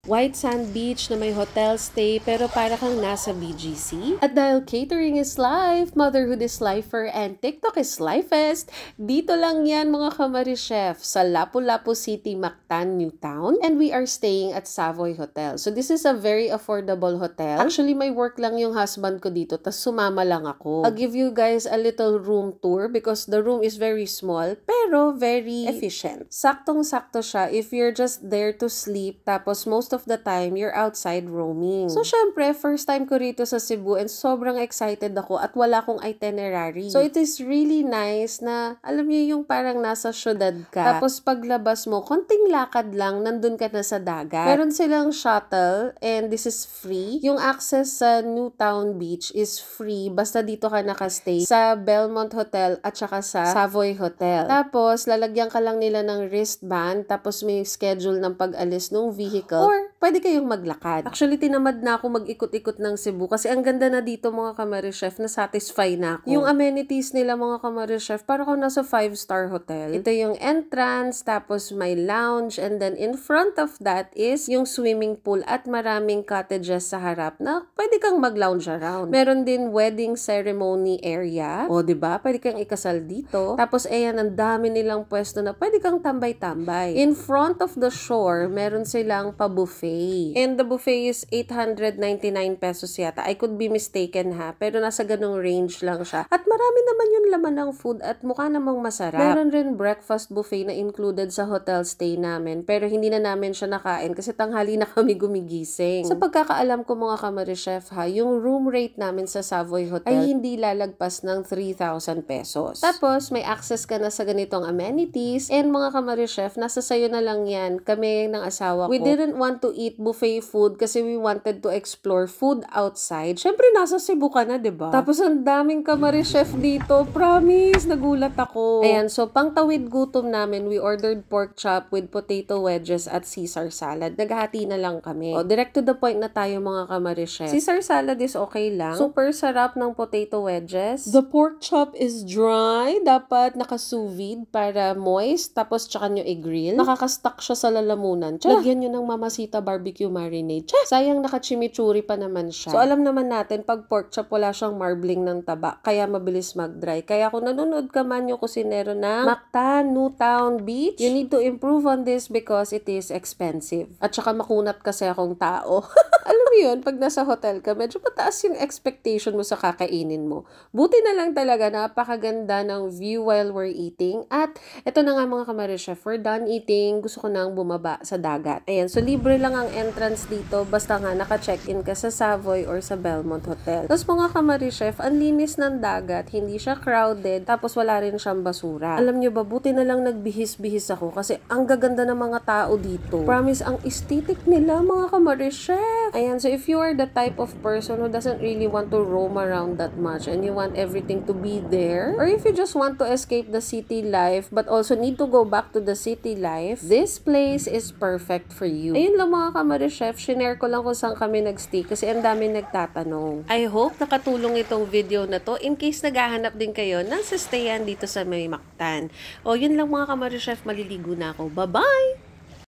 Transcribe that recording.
white sand beach na may hotel stay pero para kang nasa BGC. At dahil catering is life, motherhood is lifer, and TikTok is lifest, dito lang yan mga Kamarichef sa Lapu-Lapu City, Mactan, Newtown. And we are staying at Savoy Hotel. So this is a very affordable hotel. Actually, may work lang yung husband ko dito, tas sumama lang ako. I'll give you guys a little room tour because the room is very small pero very efficient. Saktong-sakto siya if you're just there to sleep tapos most of the time you're outside roaming. So syempre, first time ko rito sa Cebu and sobrang excited ako at wala akong itinerary. So it is really nice na alam niyo yung parang nasa syudad ka. Tapos paglabas mo, konting lakad lang, nandun ka na sa dagat. Meron silang shuttle and this is free. Yung access sa Newtown Beach is free basta dito ka nakastay sa Belmont Hotel at saka sa Savoy Hotel. Tapos lalagyan ka lang nila ng wristband tapos may schedule ng pag-alis ng vehicle or pwede kayong maglakad. Actually, tinamad na ako mag-ikot-ikot ng Cebu kasi ang ganda na dito mga Kamarichef, na satisfy na ako. Yung amenities nila mga Kamarichef, para ko nasa 5-star hotel. Ito yung entrance, tapos may lounge, and then in front of that is yung swimming pool at maraming cottages sa harap na pwede kang mag-lounge around. Meron din wedding ceremony area. O, diba? Pwede kang ikasal dito. Tapos, ayan, ang dami nilang pwesto na pwede kang tambay-tambay. In front of the shore, meron silang pa-buffet. And the buffet is 899 pesos yata. I could be mistaken ha, pero nasa ganung range lang siya. At marami naman yung laman ng food at mukha namang masarap. Meron rin breakfast buffet na included sa hotel stay namin, pero hindi na namin siya nakain kasi tanghali na kami gumigising. Sa pagkakaalam ko mga Kamarichef ha, yung room rate namin sa Savoy Hotel ay hindi lalagpas ng 3,000 pesos. Tapos may access ka na sa ganitong amenities and mga Kamarichef, nasa sayo na lang yan. Kami ng asawa ko, we didn't want to eat buffet food kasi we wanted to explore food outside. Syempre, nasa Cebu ka na, diba? Tapos, ang daming Kamarichef dito. Promise, nagulat ako. Ayan, so, pangtawid gutom namin, we ordered pork chop with potato wedges at Caesar salad. Naghati na lang kami. O, direct to the point na tayo mga Kamarichef. Caesar salad is okay lang. Super sarap ng potato wedges. The pork chop is dry. Dapat naka-sous vide para moist. Tapos, tsaka nyo i-grill. Nakakastuck siya sa lalamunan. Lagyan nyo ng Mamacita barbecue marinade. Sayang naka-chimichurri pa naman siya. So, alam naman natin, pag pork chop, wala siyang marbling ng taba. Kaya mabilis mag-dry. Kaya kung nanonood ka man yung kusinero ng Mactan, Newtown Beach, you need to improve on this because it is expensive. At saka makunat kasi akong tao. Alam mo yun, pag nasa hotel ka, medyo mataas yung expectation mo sa kakainin mo. Buti na lang talaga, napakaganda ng view while we're eating. At ito na nga mga Kamarichef, we're done eating. Gusto ko nang bumaba sa dagat. Ayan, so libre lang ang entrance dito basta nga naka-check-in ka sa Savoy or sa Belmont Hotel. Tapos mga Kamarichef, ang linis ng dagat, hindi siya crowded, tapos wala rin siyang basura. Alam nyo ba, buti na lang nagbihis-bihis ako kasi ang gaganda ng mga tao dito. Promise, ang aesthetic nila mga Kamarichef. Ayan, so if you are the type of person who doesn't really want to roam around that much and you want everything to be there, or if you just want to escape the city life but also need to go back to the city life, this place is perfect for you. Ayun lang mga Kamarichef, shinare ko lang kung saan kami nagstay kasi ang dami nagtatanong. I hope nakatulong itong video na to in case naghahanap din kayo ng stayan dito sa may Mactan. O yun lang mga Kamarichef, maliligo na ako. Bye-bye!